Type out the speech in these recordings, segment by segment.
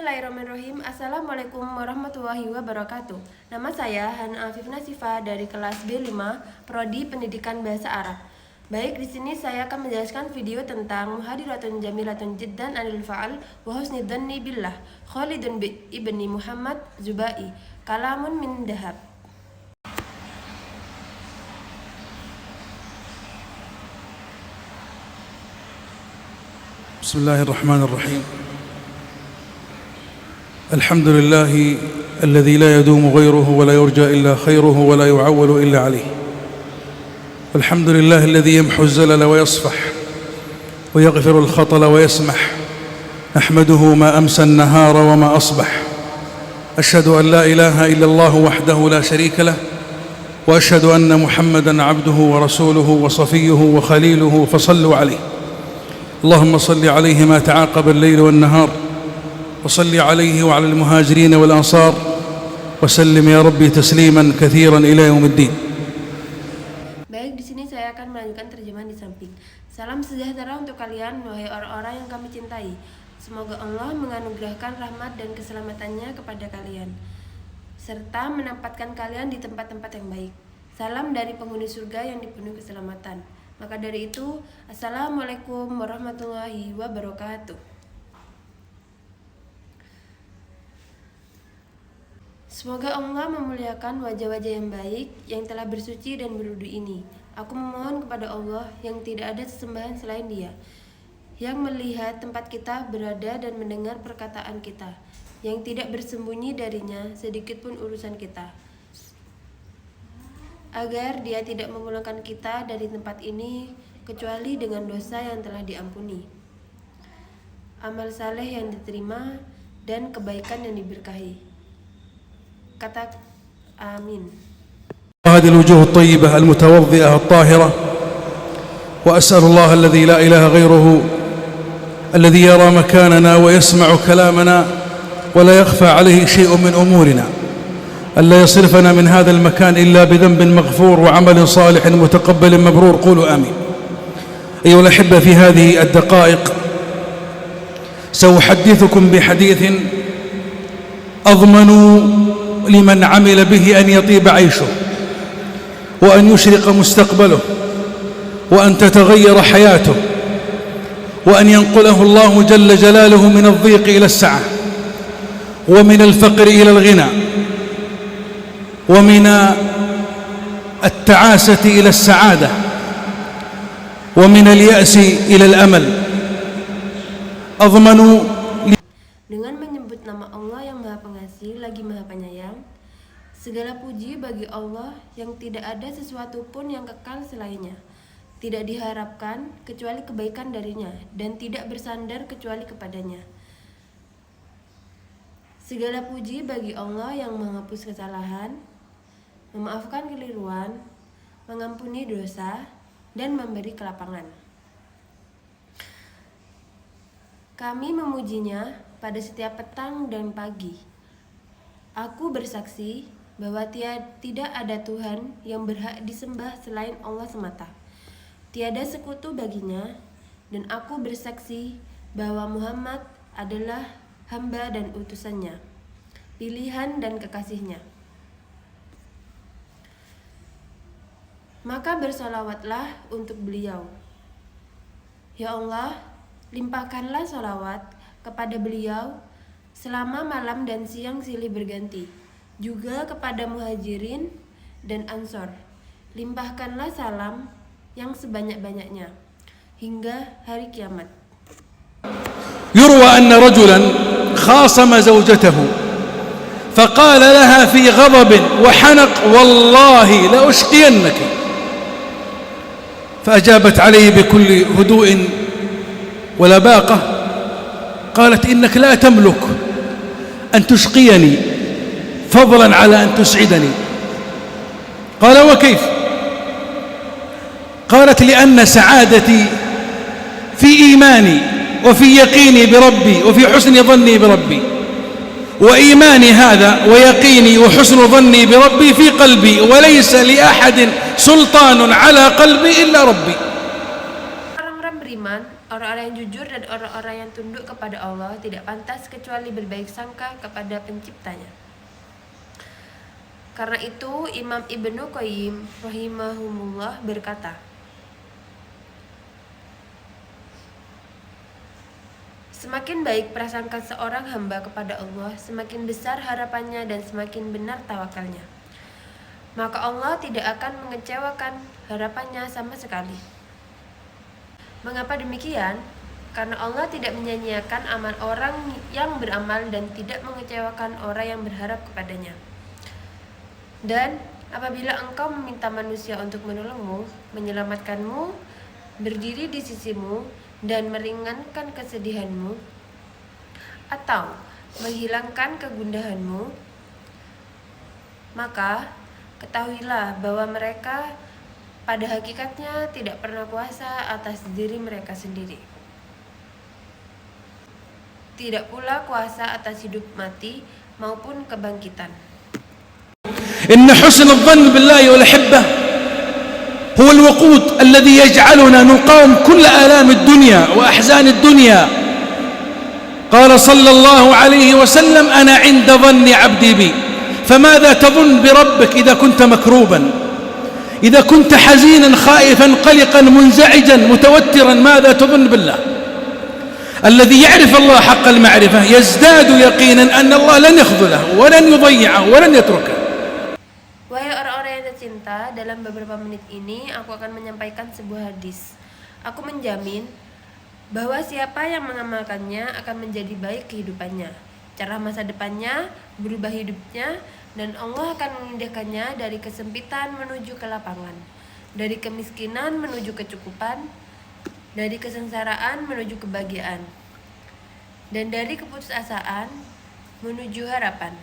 Bismillahirrahmanirrahim. Assalamualaikum warahmatullahi wabarakatuh. Nama saya Hana Afifna Sifa dari kelas B5 Prodi Pendidikan Bahasa Arab. Baik, di sini saya akan menjelaskan video tentang Muhadiratun Jamilatun Jiddan Anil Fa'al wa Husni Dhanni Billah Khalidun ibni Muhammad Zubai Kalamun min Dahab. Bismillahirrahmanirrahim. الحمد لله الذي لا يدوم غيره ولا يرجى إلا خيره ولا يعول إلا عليه. الحمد لله الذي يمحو الزلل ويصفح ويغفر الخطل ويسمح. أحمده ما أمسى النهار وما أصبح. أشهد أن لا إله إلا الله وحده لا شريك له، وأشهد أن محمدًا عبده ورسوله وصفيه وخليله، فصلوا عليه. اللهم صل عليه ما تعاقب الليل والنهار، وصل عليه وعلى المهاجرين والأنصار، وسلم يا ربي تسليما كثيرا إلى يوم الدين. Baik, di sini saya akan melanjutkan terjemahan di samping. Salam sejahtera untuk kalian, wahai orang-orang yang kami cintai. Semoga Allah menganugerahkan rahmat dan keselamatannya kepada kalian, serta menempatkan kalian di tempat-tempat yang baik. Salam dari penghuni surga yang dipenuhi keselamatan. Maka dari itu, Assalamualaikum warahmatullahi wabarakatuh. Semoga Allah memuliakan wajah-wajah yang baik yang telah bersuci dan berwudu ini. Aku memohon kepada Allah yang tidak ada sesembahan selain Dia, yang melihat tempat kita berada dan mendengar perkataan kita, yang tidak bersembunyi darinya sedikitpun urusan kita, agar Dia tidak memulangkan kita dari tempat ini kecuali dengan dosa yang telah diampuni, amal saleh yang diterima, dan kebaikan yang diberkahi. Kata amin. هذه الوجوه الطيبة المتوضئة الطاهرة، وأسأل الله الذي لا إله غيره الذي يرى مكاننا ويسمع كلامنا ولا يخفى عليه شيء من أمورنا ألا يصرفنا من هذا المكان إلا بذنب مغفور وعمل صالح متقبل مبرور. قولوا آمين. أيها الأحبة، في هذه الدقائق سأحدثكم بحديث أضمن لمن عمل به أن يطيب عيشه، وأن يشرق مستقبله، وأن تتغير حياته، وأن ينقله الله جل جلاله من الضيق إلى السعة، ومن الفقر إلى الغنى، ومن التعاسة إلى السعادة، ومن اليأس إلى الأمل. أضمن. Dengan menyebut nama Allah yang Maha Pengasih lagi Maha Penyayang, segala puji bagi Allah yang tidak ada sesuatu pun yang kekal selainnya, tidak diharapkan kecuali kebaikan darinya, dan tidak bersandar kecuali kepadanya. Segala puji bagi Allah yang menghapus kesalahan, memaafkan keliruan, mengampuni dosa, dan memberi kelapangan. Kami memujinya pada setiap petang dan pagi. Aku bersaksi bahwa tidak ada Tuhan yang berhak disembah selain Allah semata. Tiada sekutu baginya, dan aku bersaksi bahwa Muhammad adalah hamba dan utusannya, pilihan dan kekasihnya. Maka bersolawatlah untuk beliau. Ya Allah, limpahkanlah solawat kepada beliau selama malam dan siang silih berganti, juga kepada muhajirin dan ansor. Limpahkanlah salam yang sebanyak-banyaknya hingga hari kiamat. يروى أن رجلا خاصم زوجته فقال لها في غضب وحنق: والله لأشقينك. فأجابت عليه بكل هدوء ولباقة، قالت: إنك لا تملك أن تشقيني فضلا على أن تسعدني. قال: وكيف؟ قالت: لأن سعادتي في إيماني وفي يقيني بربي وفي حسن ظني بربي، وإيماني هذا ويقيني وحسن ظني بربي في قلبي، وليس لأحد سلطان على قلبي إلا ربي. Orang-orang beriman Orang-orang yang jujur dan orang-orang yang tunduk kepada Allah tidak pantas kecuali berbaik sangka kepada penciptanya. Karena itu Imam Ibnu Qayyim rahimahumullah berkata, semakin baik prasangka seorang hamba kepada Allah, semakin besar harapannya dan semakin benar tawakalnya. Maka Allah tidak akan mengecewakan harapannya sama sekali. Mengapa demikian? Karena Allah tidak menyia-nyiakan amal orang yang beramal dan tidak mengecewakan orang yang berharap kepadanya. Dan apabila engkau meminta manusia untuk menolongmu, menyelamatkanmu, berdiri di sisimu, dan meringankan kesedihanmu, atau menghilangkan kegundahanmu, maka ketahuilah bahwa mereka pada hakikatnya tidak pernah kuasa atas diri mereka sendiri. Tidak pula kuasa atas hidup mati maupun kebangkitan. إن حسن الظن بالله والأحبة هو الوقود الذي يجعلنا نقاوم كل آلام الدنيا وأحزان الدنيا. قال صلى الله عليه وسلم أنا عند ظن عبدي بي فماذا تظن بربك إذا كنت مكروبا إذا كنت حزينا خائفا قلقا منزعجا متوترا ماذا تظن بالله؟ الذي يعرف الله حق المعرفة يزداد يقينا أن الله لن يخذله ولن يضيعه ولن يتركه. Wahai orang-orang yang tercinta, dalam beberapa menit ini aku akan menyampaikan sebuah hadis. Aku menjamin bahwa siapa yang mengamalkannya akan menjadi baik kehidupannya, cerah masa depannya, berubah hidupnya, dan Allah akan memindahkannya dari kesempitan menuju kelapangan, dari kemiskinan menuju kecukupan, dari kesengsaraan menuju kebahagiaan, dan dari keputusasaan menuju harapan.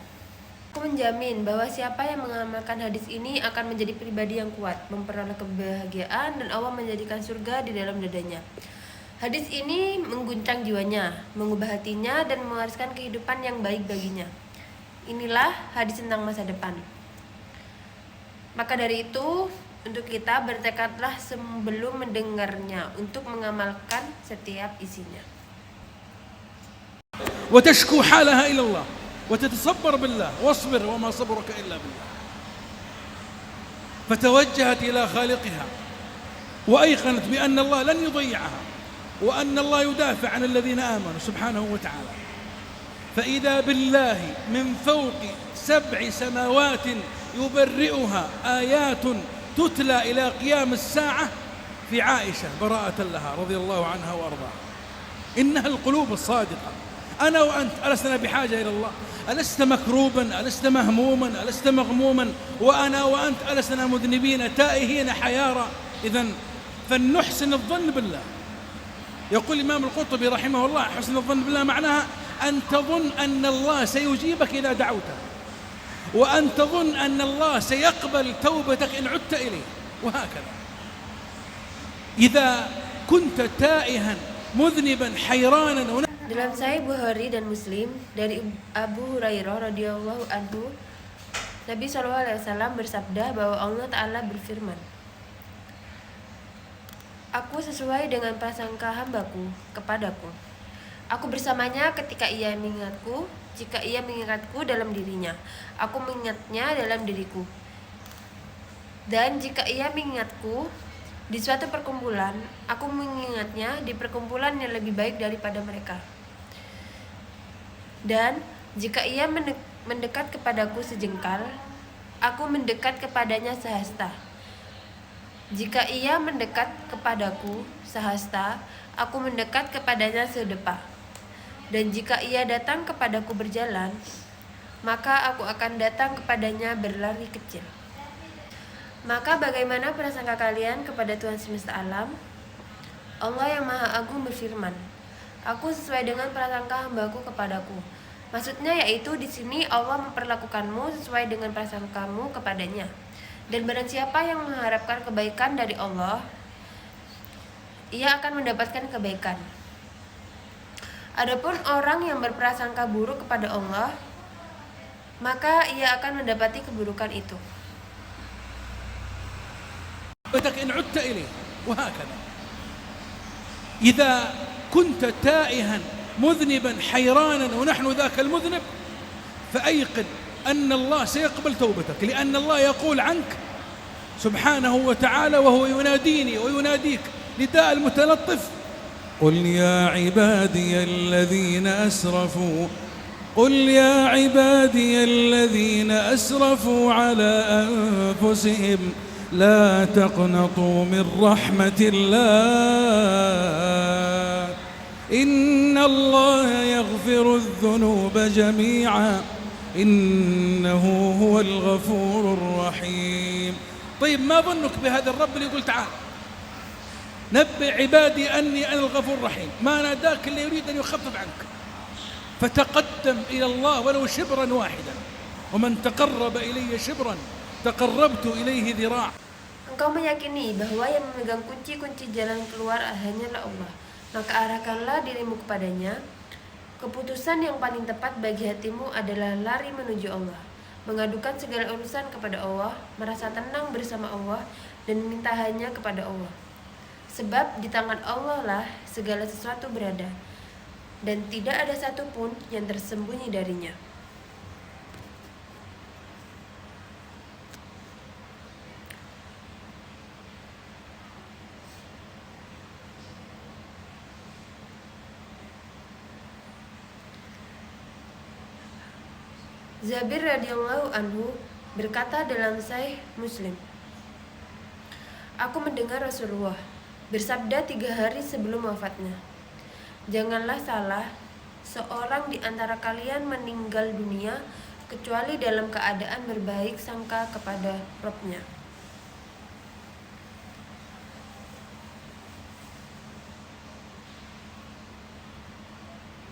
Aku menjamin bahwa siapa yang mengamalkan hadis ini akan menjadi pribadi yang kuat, memperoleh kebahagiaan, dan Allah menjadikan surga di dalam dadanya. Hadis ini mengguncang jiwanya, mengubah hatinya, dan mewariskan kehidupan yang baik baginya. Inilah hadis tentang masa depan. Maka dari itu, untuk kita bertekadlah sebelum mendengarnya untuk mengamalkan setiap isinya. وتشكو حالها إلى الله وتتصبر بالله واصبر وما صبرك إلا بالله. فتوجهت إلى خالقها وأيقنت بأن الله لن يضيعها وأن الله يدافع عن الذين آمنوا سبحانه وتعالى. فإذا بالله من فوق 7 سماوات يبرئها آيات تتلى إلى قيام الساعة في عائشة براءة لها رضي الله عنها وأرضاها. إنها القلوب الصادقة. أنا وأنت ألسنا بحاجة إلى الله؟ ألست مكروبا؟ ألست مهموما؟ ألست مغموما؟ وأنا وأنت ألسنا مذنبين تائهين حيارى؟ إذن فلنحسن الظن بالله. يقول الإمام القرطبي رحمه الله حسن الظن بالله معناها أن تظن أن الله سيجيبك إذا دعوته، وأن تظن أن الله سيقبل توبتك إن عدت إليه، وهكذا. إذا كنت تائها مذنبا حيرانا. Dalam Sahih Bukhari dan Muslim dari Abu Hurairah radhiyallahu anhu, Nabi SAW bersabda bahwa Allah Ta'ala berfirman, Aku sesuai dengan prasangka hambaku kepadaku. Aku bersamanya ketika ia mengingatku, jika ia mengingatku dalam dirinya. Aku mengingatnya dalam diriku. Dan jika ia mengingatku di suatu perkumpulan, aku mengingatnya di perkumpulan yang lebih baik daripada mereka. Dan jika ia mendekat kepadaku sejengkal, aku mendekat kepadanya sehasta. Jika ia mendekat kepadaku sehasta, aku mendekat kepadanya sedepa. Dan jika ia datang kepadaku berjalan, maka aku akan datang kepadanya berlari kecil. Maka bagaimana prasangka kalian kepada Tuhan semesta alam? Allah yang Maha Agung berfirman, Aku sesuai dengan prasangka hambaku kepadaku. Maksudnya yaitu di sini Allah memperlakukanmu sesuai dengan prasangkamu kepadanya. Dan barang siapa yang mengharapkan kebaikan dari Allah, ia akan mendapatkan kebaikan. Adapun orang yang berprasangka buruk kepada Allah, maka ia akan mendapati keburukan itu. إذا كنت تائها مذنبا حيرانا ونحن ذاك المذنب، فأيقن أن الله سيقبل توبتك، لأن الله يقول عنك سبحانه وتعالى وهو يناديني ويناديك نداء المتلطف: قل يا عبادي الذين أسرفوا على أنفسهم لا تقنطوا من رحمة الله إن الله يغفر الذنوب جميعا إنه هو الغفور الرحيم. طيب ما ظنك بهذا الرب اللي يقول تعال نبئ عبادي أني أنا الغفور الرحيم؟ ما ناداك اللي يريد أن يخفف عنك، فتقدم إلى الله ولو شبرا واحدا، ومن تقرب إلي شبرا تقربت إليه ذراع. Engkau meyakini bahwa yang memegang kunci-kunci jalan keluar hanyalah Allah, maka arahkanlah dirimu kepadanya. Keputusan yang paling tepat bagi hatimu adalah lari menuju Allah, mengadukan segala urusan kepada Allah, merasa tenang bersama Allah, dan minta hanya kepada Allah. Sebab di tangan Allah lah segala sesuatu berada, dan tidak ada satupun yang tersembunyi darinya. Jabir radhiyallahu anhu berkata dalam Sahih Muslim, aku mendengar Rasulullah bersabda 3 hari sebelum wafatnya, janganlah salah seorang di antara kalian meninggal dunia kecuali dalam keadaan berbaik sangka kepada Rabb-nya.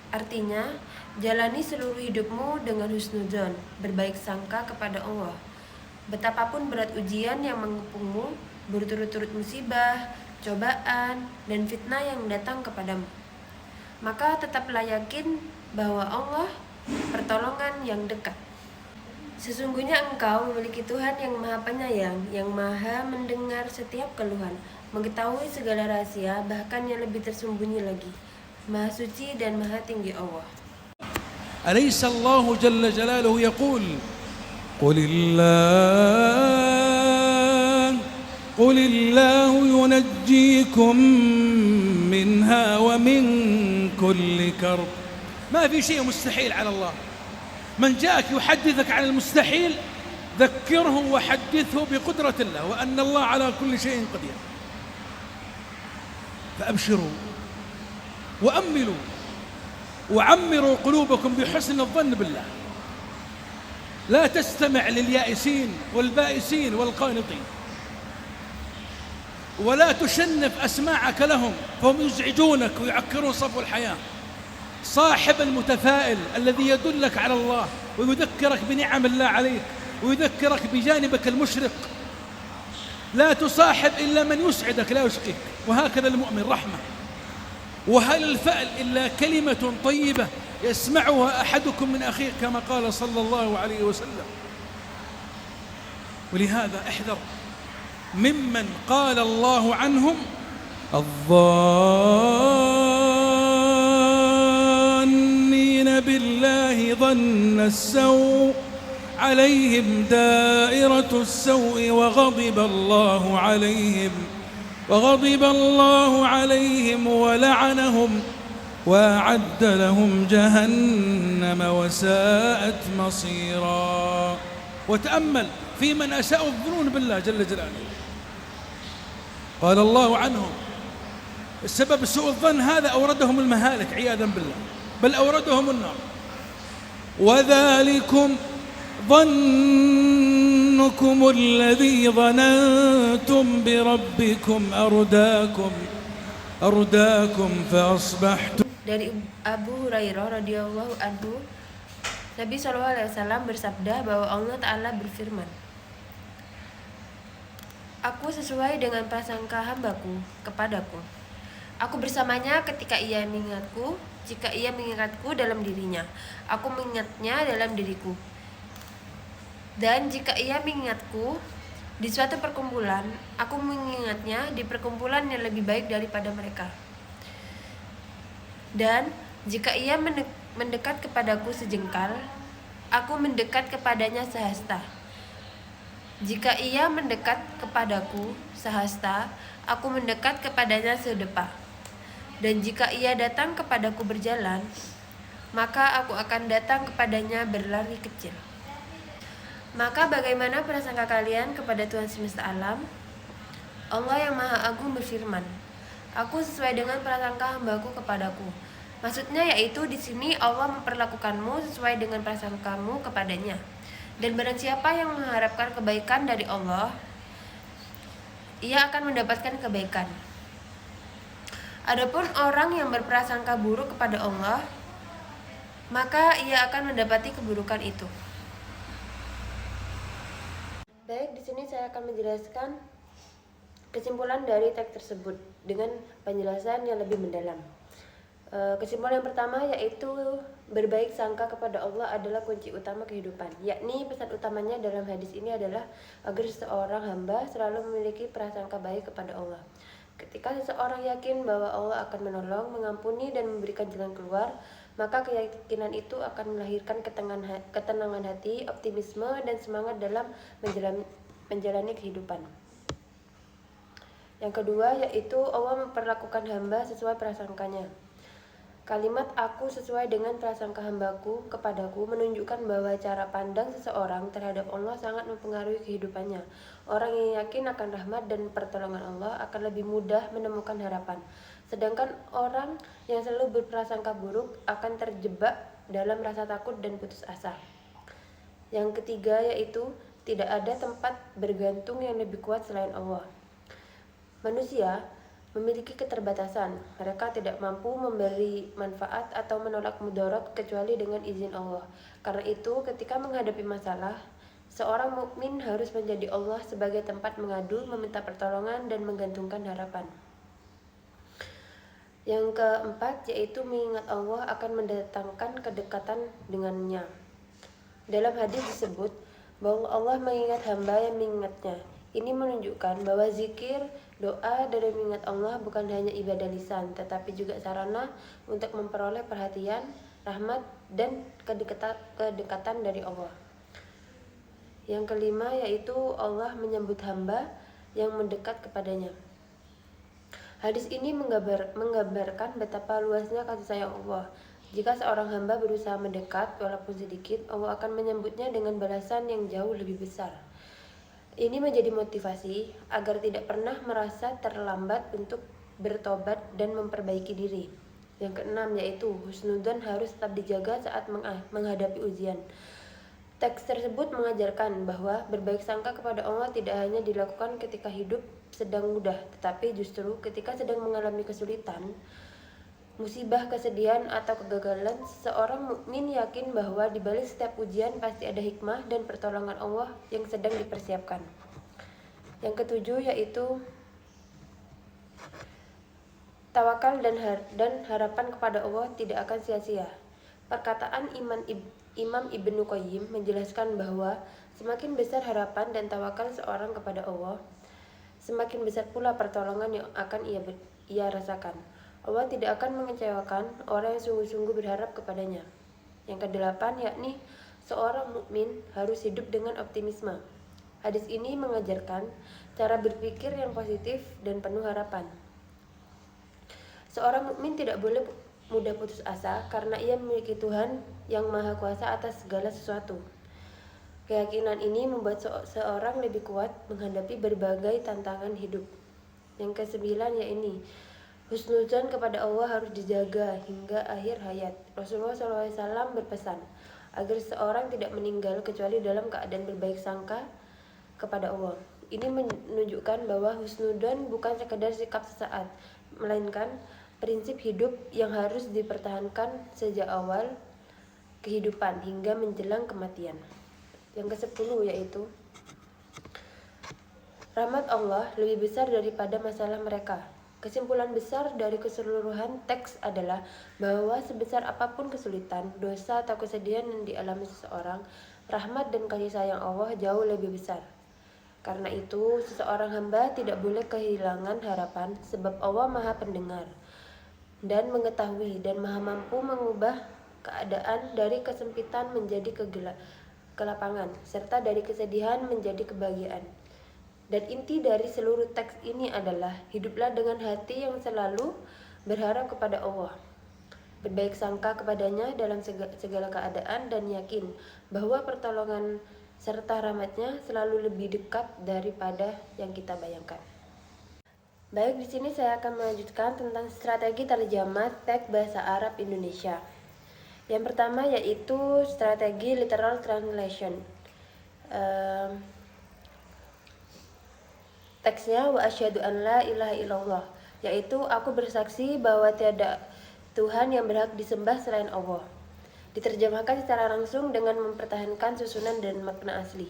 Artinya, jalani seluruh hidupmu dengan husnuzon, berbaik sangka kepada Allah. Betapapun berat ujian yang mengepungmu, berturut-turut musibah, cobaan, dan fitnah yang datang kepadamu, maka tetaplah yakin bahwa Allah pertolongan yang dekat. Sesungguhnya engkau memiliki Tuhan yang maha penyayang, yang maha mendengar setiap keluhan, mengetahui segala rahasia, bahkan yang lebih tersembunyi lagi. Maha suci dan maha tinggi Allah. أليس الله جل جلاله يقول قل الله ينجيكم منها ومن كل كرب. ما في شيء مستحيل على الله. من جاءك يحدثك عن المستحيل ذكره وحدثه بقدرة الله وأن الله على كل شيء قدير. فأبشروا وأملوا وعمروا قلوبكم بحسن الظن بالله. لا تستمع لليائسين والبائسين والقانطين، ولا تشنف أسماعك لهم فهم يزعجونك ويعكرون صفو الحياة. صاحب المتفائل الذي يدلك على الله ويذكرك بنعم الله عليك ويذكرك بجانبك المشرق. لا تصاحب إلا من يسعدك لا يشقيك، وهكذا المؤمن رحمة. وهل الفأل إلا كلمة طيبة يسمعها أحدكم من أخيه كما قال صلى الله عليه وسلم. ولهذا احذر ممن قال الله عنهم الظانين بالله ظن السوء عليهم دائرة السوء وغضب الله عليهم ولعنهم وأعد لهم جهنم وساءت مصيرا. وتأمل في من أساءوا الظنون بالله جل جلاله. قال الله عنهم السبب سوء الظن هذا أوردهم المهالك عياذا بالله، بل أوردهم النار. وذلكم ظنكم الذي ظننتم بربكم أرداكم فأصبحتم. Dari Abu Hurairah radhiyallahu anhu, Nabi SAW bersabda bahwa Allah Ta'ala berfirman, aku sesuai dengan prasangka hambaku kepadaku. Aku bersamanya ketika ia mengingatku, jika ia mengingatku dalam dirinya, aku mengingatnya dalam diriku. Dan jika ia mengingatku di suatu perkumpulan, aku mengingatnya di perkumpulan yang lebih baik daripada mereka. Dan jika ia mendekat kepadaku sejengkal, aku mendekat kepadanya sehasta. Jika ia mendekat kepadaku sehasta, aku mendekat kepadanya sedepa. Dan jika ia datang kepadaku berjalan, maka aku akan datang kepadanya berlari kecil. Maka bagaimana prasangka kalian kepada Tuhan semesta alam? Allah yang Maha Agung berfirman, Aku sesuai dengan prasangka hambaku kepadaku. Maksudnya yaitu di sini Allah memperlakukanmu sesuai dengan prasangkamu kepadanya. Dan barang siapa yang mengharapkan kebaikan dari Allah, ia akan mendapatkan kebaikan. Adapun orang yang berprasangka buruk kepada Allah, maka ia akan mendapati keburukan itu. Baik, di sini saya akan menjelaskan kesimpulan dari teks tersebut dengan penjelasan yang lebih mendalam. Kesimpulan yang pertama yaitu berbaik sangka kepada Allah adalah kunci utama kehidupan. Yakni pesan utamanya dalam hadis ini adalah agar seorang hamba selalu memiliki prasangka baik kepada Allah. Ketika seseorang yakin bahwa Allah akan menolong, mengampuni dan memberikan jalan keluar, maka keyakinan itu akan melahirkan ketenangan hati, optimisme dan semangat dalam menjalani kehidupan. Yang kedua yaitu Allah memperlakukan hamba sesuai prasangkanya. Kalimat aku sesuai dengan prasangka hambaku kepadaku menunjukkan bahwa cara pandang seseorang terhadap Allah sangat mempengaruhi kehidupannya. Orang yang yakin akan rahmat dan pertolongan Allah akan lebih mudah menemukan harapan. Sedangkan orang yang selalu berprasangka buruk akan terjebak dalam rasa takut dan putus asa. Yang ketiga yaitu tidak ada tempat bergantung yang lebih kuat selain Allah. Manusia memiliki keterbatasan, mereka tidak mampu memberi manfaat atau menolak mudarat kecuali dengan izin Allah. Karena itu, ketika menghadapi masalah, seorang mukmin harus menjadi Allah sebagai tempat mengadu, meminta pertolongan dan menggantungkan harapan. Yang keempat yaitu mengingat Allah akan mendatangkan kedekatan dengannya. Dalam hadis disebut bahwa Allah mengingat hamba yang mengingatnya. Ini menunjukkan bahwa zikir, doa, dan mengingat Allah bukan hanya ibadah lisan, tetapi juga sarana untuk memperoleh perhatian, rahmat, dan kedekatan dari Allah. Yang kelima yaitu Allah menyambut hamba yang mendekat kepadanya. Hadis ini menggambarkan betapa luasnya kasih sayang Allah. Jika seorang hamba berusaha mendekat walaupun sedikit, Allah akan menyambutnya dengan balasan yang jauh lebih besar. Ini menjadi motivasi agar tidak pernah merasa terlambat untuk bertobat dan memperbaiki diri. Yang keenam yaitu husnudzon harus tetap dijaga saat menghadapi ujian. Teks tersebut mengajarkan bahwa berbaik sangka kepada Allah tidak hanya dilakukan ketika hidup sedang mudah, tetapi justru ketika sedang mengalami kesulitan, musibah, kesedihan, atau kegagalan. Seorang mukmin yakin bahwa di balik setiap ujian pasti ada hikmah dan pertolongan Allah yang sedang dipersiapkan. Yang ketujuh yaitu tawakal dan harapan kepada Allah tidak akan sia-sia. Perkataan Imam Ibnu Qayyim menjelaskan bahwa semakin besar harapan dan tawakal seorang kepada Allah, semakin besar pula pertolongan yang akan ia rasakan. Allah tidak akan mengecewakan orang yang sungguh-sungguh berharap kepadanya. Yang kedelapan yakni seorang mukmin harus hidup dengan optimisme. Hadis ini mengajarkan cara berpikir yang positif dan penuh harapan. Seorang mukmin tidak boleh mudah putus asa karena ia memiliki Tuhan yang Maha Kuasa atas segala sesuatu. Keyakinan ini membuat seorang lebih kuat menghadapi berbagai tantangan hidup. Yang kesembilan yakni husnudzon kepada Allah harus dijaga hingga akhir hayat. Rasulullah SAW berpesan agar seorang tidak meninggal kecuali dalam keadaan berbaik sangka kepada Allah. Ini menunjukkan bahwa husnudzon bukan sekedar sikap sesaat, melainkan prinsip hidup yang harus dipertahankan sejak awal kehidupan hingga menjelang kematian. Yang ke-10 yaitu rahmat Allah lebih besar daripada masalah mereka. Kesimpulan besar dari keseluruhan teks adalah bahwa sebesar apapun kesulitan, dosa atau kesedihan yang dialami seseorang, rahmat dan kasih sayang Allah jauh lebih besar. Karena itu, seseorang hamba tidak boleh kehilangan harapan sebab Allah Maha Pendengar. dan mengetahui dan maha mampu mengubah keadaan dari kesempitan menjadi kelapangan, serta dari kesedihan menjadi kebahagiaan. Dan inti dari seluruh teks ini adalah hiduplah dengan hati yang selalu berharap kepada Allah, berbaik sangka kepadanya dalam segala keadaan, dan yakin bahwa pertolongan serta rahmatnya selalu lebih dekat daripada yang kita bayangkan. Baik, di sini saya akan melanjutkan tentang strategi terjemah teks bahasa Arab Indonesia. Yang pertama yaitu strategi literal translation. Teksnya wa asyhadu an la ilaha illallah, yaitu aku bersaksi bahwa tiada Tuhan yang berhak disembah selain Allah. Diterjemahkan secara langsung dengan mempertahankan susunan dan makna asli.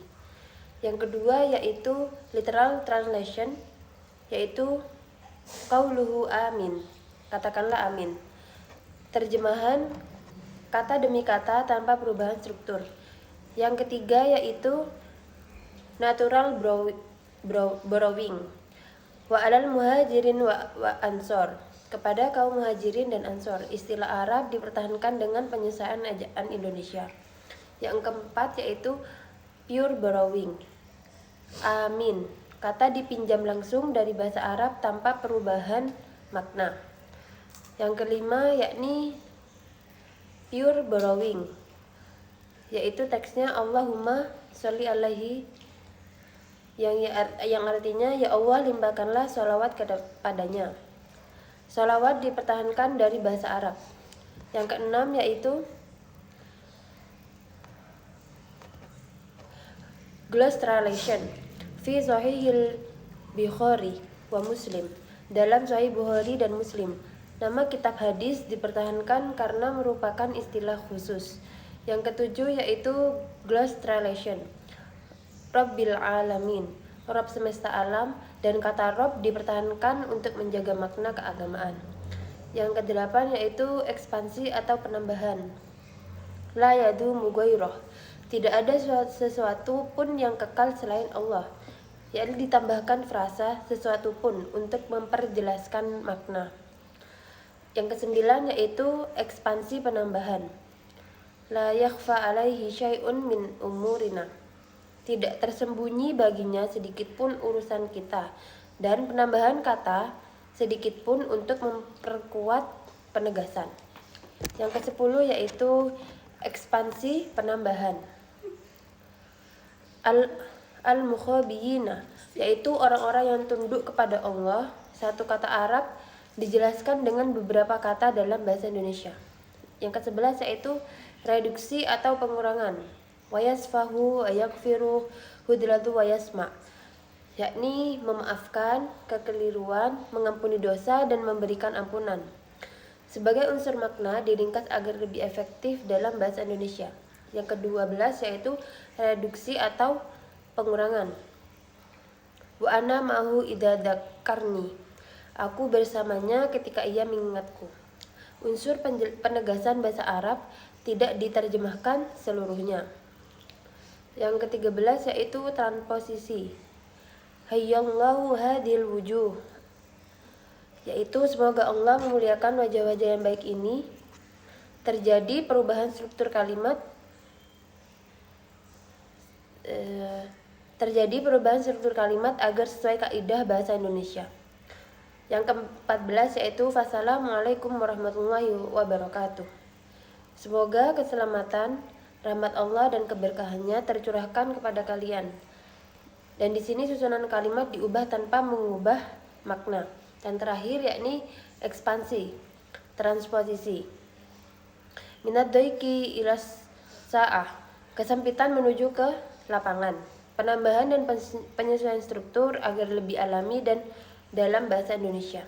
Yang kedua yaitu literal translation, yaitu qauluhu amin, katakanlah amin. Terjemahan kata demi kata tanpa perubahan struktur. Yang ketiga yaitu natural borrowing, wa alal muhajirin wa ansor, kepada kaum muhajirin dan ansor. Istilah Arab dipertahankan dengan penyesuaian ejaan Indonesia. Yang keempat yaitu pure borrowing, amin, kata dipinjam langsung dari bahasa Arab tanpa perubahan makna. Yang kelima yakni pure borrowing, yaitu teksnya Allahumma sholli alaihi, yang artinya ya Allah limpahkanlah sholawat kepadanya. Sholawat dipertahankan dari bahasa Arab. Yang keenam yaitu gloss translation fi Sahihil Bukhari wa Muslim, dalam Sahih Bukhari dan Muslim. Nama kitab hadis dipertahankan karena merupakan istilah khusus. Yang ketujuh yaitu gloss translation, Rabbil Alamin, Rabb semesta alam, dan kata Rabb dipertahankan untuk menjaga makna keagamaan. Yang kedelapan yaitu ekspansi atau penambahan, la yadumu ghairah, tidak ada sesuatu pun yang kekal selain Allah, yakni ditambahkan frasa sesuatu pun untuk memperjelaskan makna. Yang kesembilan yaitu ekspansi penambahan, la yakhfa alaihi syai'un min umurina, tidak tersembunyi baginya sedikit pun urusan kita, dan penambahan kata sedikit pun untuk memperkuat penegasan. Yang ke-10 yaitu ekspansi penambahan, al-mukhabiyina, yaitu orang-orang yang tunduk kepada Allah. Satu kata Arab dijelaskan dengan beberapa kata dalam bahasa Indonesia. Yang ke-11 yaitu reduksi atau pengurangan, wayasfahu ayakfiru hudratu wayasma, yakni memaafkan kekeliruan, mengampuni dosa, dan memberikan ampunan. Sebagai unsur makna diringkas agar lebih efektif dalam bahasa Indonesia. Yang ke-12 yaitu reduksi atau pengurangan, wa ana ma'ahu idza dzakarni, aku bersamanya ketika ia mengingatku. Unsur penegasan bahasa Arab tidak diterjemahkan seluruhnya. Yang ke-13 yaitu transposisi, hayyallahu hadil wujuh, yaitu semoga Allah memuliakan wajah-wajah yang baik ini. Terjadi perubahan struktur kalimat, agar sesuai kaidah bahasa Indonesia. Yang ke-14 yaitu wassalamualaikum warahmatullahi wabarakatuh, semoga keselamatan, rahmat Allah dan keberkahannya tercurahkan kepada kalian. Dan di sini susunan kalimat diubah tanpa mengubah makna. Dan terakhir yakni ekspansi, transposisi, minad daiki ilas sa'ah, kesempitan menuju ke lapangan. Penambahan dan penyesuaian struktur agar lebih alami dan dalam bahasa Indonesia.